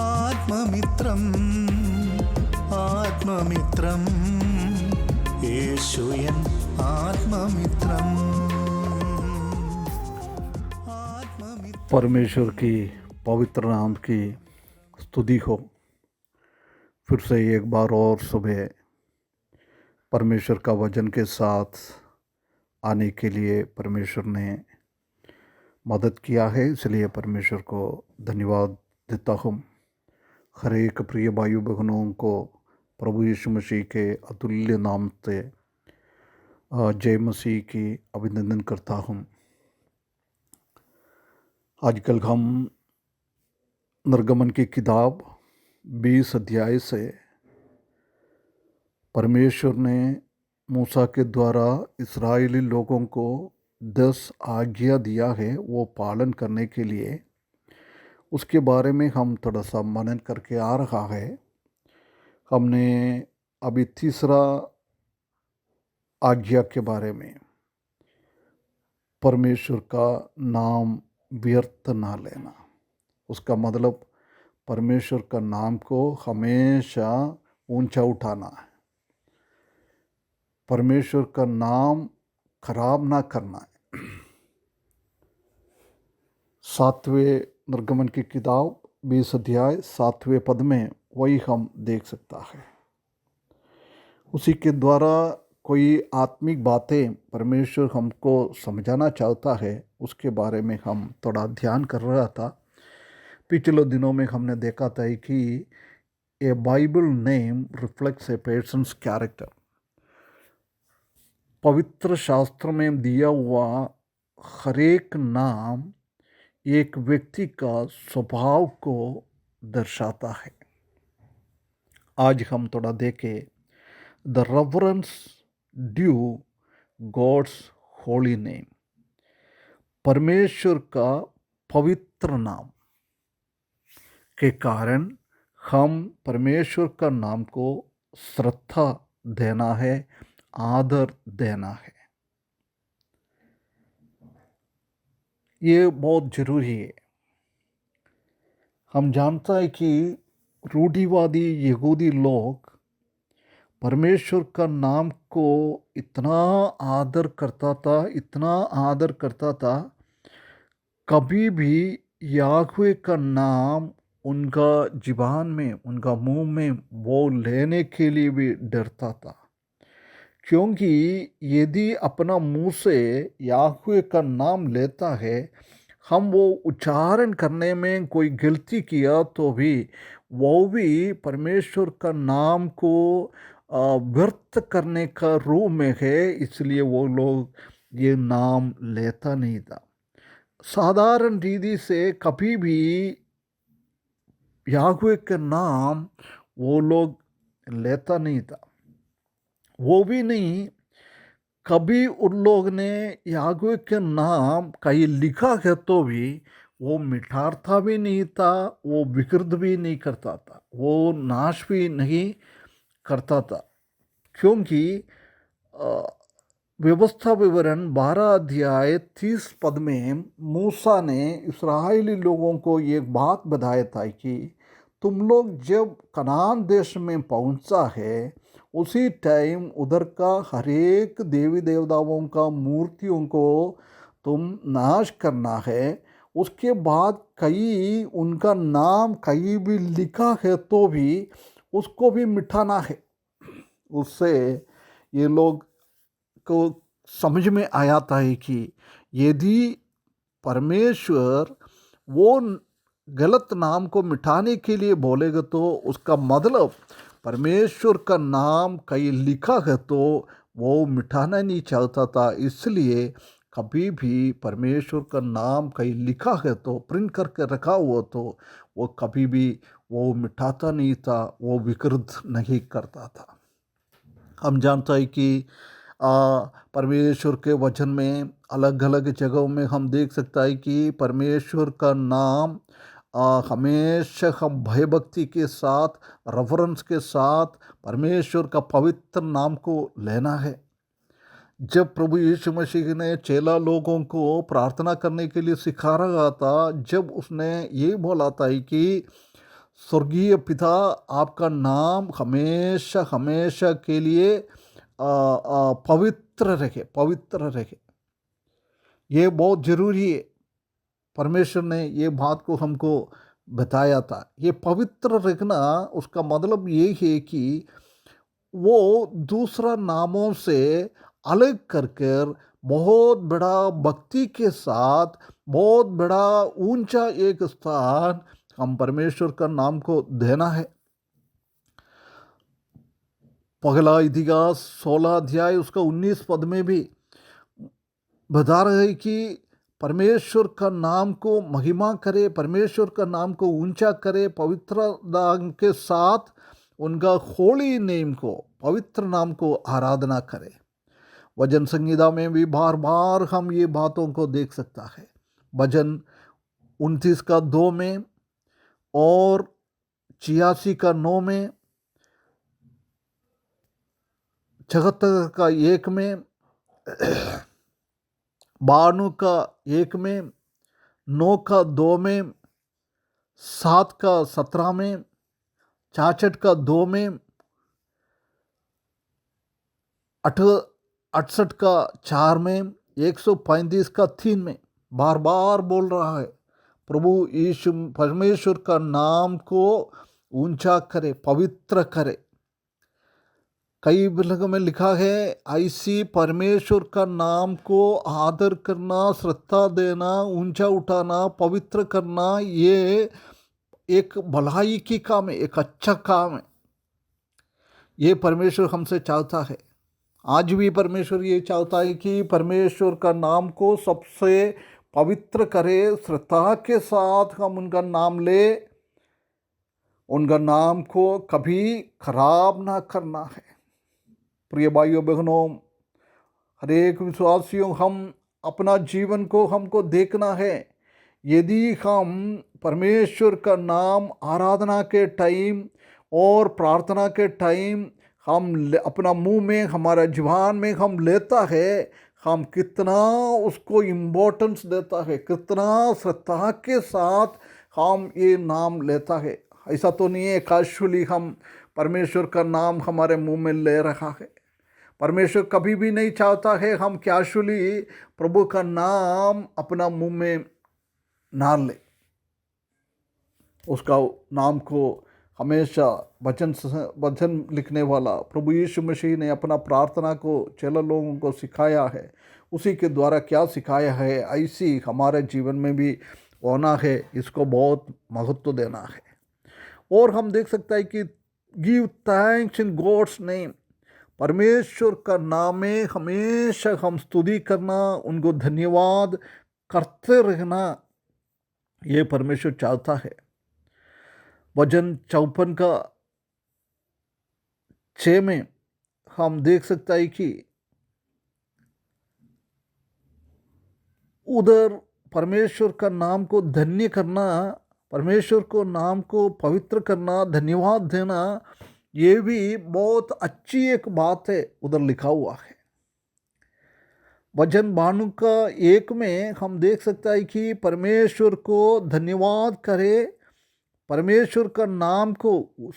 ആത്മമിത്രം ആത്മമിത്രം യേശുയൻ ആത്മമിത്രം। परमेश्वर की पवित्र नाम की स्तुति हो। फिर से एक बार और सुबह परमेश्वर का वचन के साथ आने के लिए परमेश्वर ने मदद किया है, इसलिए परमेश्वर को धन्यवाद देता हूँ। हर एक प्रिय भाई बहनों को प्रभु यीशु मसीह के अतुल्य नाम से जय मसीह की अभिनंदन करता हूँ। आजकल हम निर्गमन की किताब 20 अध्याय से परमेश्वर ने मूसा के द्वारा इस्राएली लोगों को 10 आज्ञा दिया है, वो पालन करने के लिए उसके बारे में हम थोड़ा सा मनन करके आ रहा है। हमने अभी तीसरा आज्ञा के बारे में, परमेश्वर का नाम व्यर्थ ना लेना। उसका मतलब परमेश्वर का नाम को हमेशा ऊंचा उठाना है, परमेश्वर का नाम खराब ना करना है। 7वें निर्गमन की किताब 20 अध्याय 7वें पद में वही हम देख सकता है। उसी के द्वारा कोई आत्मिक बातें परमेश्वर हमको समझाना चाहता है, उसके बारे में हम थोड़ा ध्यान कर रहा था। पिछले दिनों में हमने देखा था कि ए बाइबल नेम रिफ्लेक्ट्स ए पर्सन्स कैरेक्टर। पवित्र शास्त्र में दिया हुआ हर एक नाम एक व्यक्ति का स्वभाव को दर्शाता है। आज हम थोड़ा देखें the reverence due God's holy name. परमेश्वर का पवित्र नाम के कारण हम परमेश्वर का नाम को श्रद्धा देना है, आदर देना है। ये बहुत जरूरी है। हम जानता है कि रूढ़िवादी यहूदी लोग परमेश्वर का नाम को इतना आदर करता था, कभी भी याहवे का नाम उनका ज़ुबान में, उनका मुंह में वो लेने के लिए भी डरता था। क्योंकि यदि अपना मुंह से याहवे का नाम लेता है, हम वो उच्चारण करने में कोई गलती किया तो भी वो भी परमेश्वर का नाम को व्यर्थ करने का रूप में है, इसलिए वो लोग ये नाम लेता नहीं था। साधारण रीति से कभी भी याहवे का नाम वो लोग लेता नहीं था। वो भी नहीं, कभी उन लोग ने याहवे के नाम कहीं लिखा है तो भी वो मिटाता भी नहीं था, वो विकृत भी नहीं करता था, वो नाश भी नहीं करता था। क्योंकि व्यवस्था विवरण 12 अध्याय 30 पद में मूसा ने इस्राएली लोगों को एक बात बताया था कि तुम लोग जब कनान देश में पहुंचा है, उसी टाइम उधर का हर एक देवी देवताओं का मूर्तियों को तुम नाश करना है। उसके बाद कहीं उनका नाम कहीं भी लिखा है तो भी उसको भी मिटाना है। उससे ये लोग को समझ में आया था कि यदि परमेश्वर वो गलत नाम को मिटाने के लिए बोलेगा तो उसका मतलब परमेश्वर का नाम कहीं लिखा है तो वो मिटाना नहीं चाहता था। इसलिए कभी भी परमेश्वर का नाम कहीं लिखा है तो, प्रिंट करके रखा हुआ तो वो कभी भी वो मिटाता नहीं था, वो विकृत नहीं करता था। हम जानता है कि परमेश्वर के वचन में अलग अलग जगहों में हम देख सकता है कि परमेश्वर का नाम हमेशा हम भयभक्ति के साथ, रेफरेंस के साथ परमेश्वर का पवित्र नाम को लेना है। जब प्रभु यीशु मसीह ने चेला लोगों को प्रार्थना करने के लिए सिखा रहा था, जब उसने ये बोला था कि स्वर्गीय पिता, आपका नाम हमेशा हमेशा के लिए पवित्र रहे, पवित्र रहे। ये बहुत ज़रूरी है। परमेश्वर ने ये बात को हमको बताया था। ये पवित्र रखना उसका मतलब ये है कि वो दूसरा नामों से अलग कर कर बहुत बड़ा भक्ति के साथ बहुत बड़ा ऊंचा एक स्थान हम परमेश्वर का नाम को देना है। पहला इतिहास 16 अध्याय उसका 19 पद में भी बता रहे हैं कि परमेश्वर का नाम को महिमा करे, परमेश्वर का नाम को ऊंचा करे, पवित्रता के साथ उनका होली नेम को, पवित्र नाम को आराधना करे। वचन संहिता में भी बार बार हम ये बातों को देख सकता है। भजन 29 का 2 में और 86 का 9 में, 76 का 1 में, 92 का 1 में, 9 का 2 में, 7 का 17 में, 66 का 2 में, 68 का 4 में, 135 का 3 में बार बार बोल रहा है प्रभु यीशु परमेश्वर का नाम को ऊंचा करे, पवित्र करे। कई पुस्तकों में लिखा है ऐसी परमेश्वर का नाम को आदर करना, श्रद्धा देना, ऊंचा उठाना, पवित्र करना, ये एक भलाई की काम है, एक अच्छा काम है। ये परमेश्वर हमसे चाहता है। आज भी परमेश्वर ये चाहता है कि परमेश्वर का नाम को सबसे पवित्र करे, श्रद्धा के साथ हम उनका नाम ले, उनका नाम को कभी खराब ना करना है। प्रिय भाइयों बहनों, हरेक विश्वासियों, हम अपना जीवन को हमको देखना है। यदि हम परमेश्वर का नाम आराधना के टाइम और प्रार्थना के टाइम हम अपना मुंह में, हमारा जुबान में हम लेता है, हम कितना उसको इम्पोर्टेंस देता है, कितना श्रद्धा के साथ हम ये नाम लेता है। ऐसा तो नहीं है कैजुअली हम परमेश्वर का नाम हमारे मुंह में ले रहा है। परमेश्वर कभी भी नहीं चाहता है हम कैजुअली प्रभु का नाम अपना मुंह में ना ले। उसका नाम को हमेशा वचन लिखने वाला प्रभु यीशु मसीह ने अपना प्रार्थना को चेला लोगों को सिखाया है। उसी के द्वारा क्या सिखाया है, ऐसी हमारे जीवन में भी होना है। इसको बहुत महत्व देना है। और हम देख सकते हैं कि give thanks in God's name, परमेश्वर का नाम में हमेशा हम स्तुति करना, उनको धन्यवाद करते रहना, ये परमेश्वर चाहता है। वचन 54 का 6 में हम देख सकते हैं कि उधर परमेश्वर का नाम को धन्य करना, परमेश्वर को नाम को पवित्र करना, धन्यवाद देना, ये भी बहुत अच्छी एक बात है, उधर लिखा हुआ है। वचन 92 का 1 में हम देख सकते हैं कि परमेश्वर को धन्यवाद करे, परमेश्वर का नाम को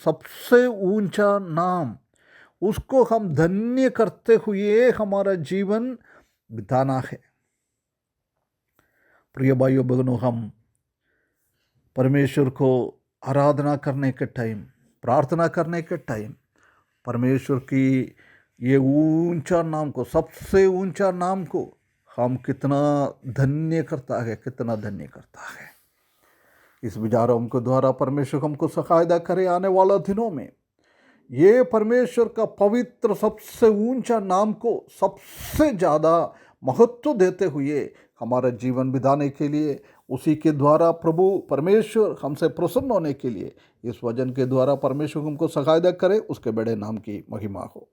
सबसे ऊंचा नाम, उसको हम धन्य करते हुए हमारा जीवन बिताना है। प्रिय भाइयों बहनों, हम परमेश्वर को आराधना करने के टाइम, प्रार्थना करने के टाइम परमेश्वर की ये ऊंचा नाम को, सबसे ऊंचा नाम को हम कितना धन्य करता है, कितना धन्य करता है। इस विचारों के द्वारा परमेश्वर हमको सहायता करे आने वाला दिनों में ये परमेश्वर का पवित्र सबसे ऊंचा नाम को सबसे ज़्यादा महत्व देते हुए हमारा जीवन बिताने के लिए, उसी के द्वारा प्रभु परमेश्वर हमसे प्रसन्न होने के लिए इस वचन के द्वारा परमेश्वर हमको सहायता करे। उसके बड़े नाम की महिमा हो।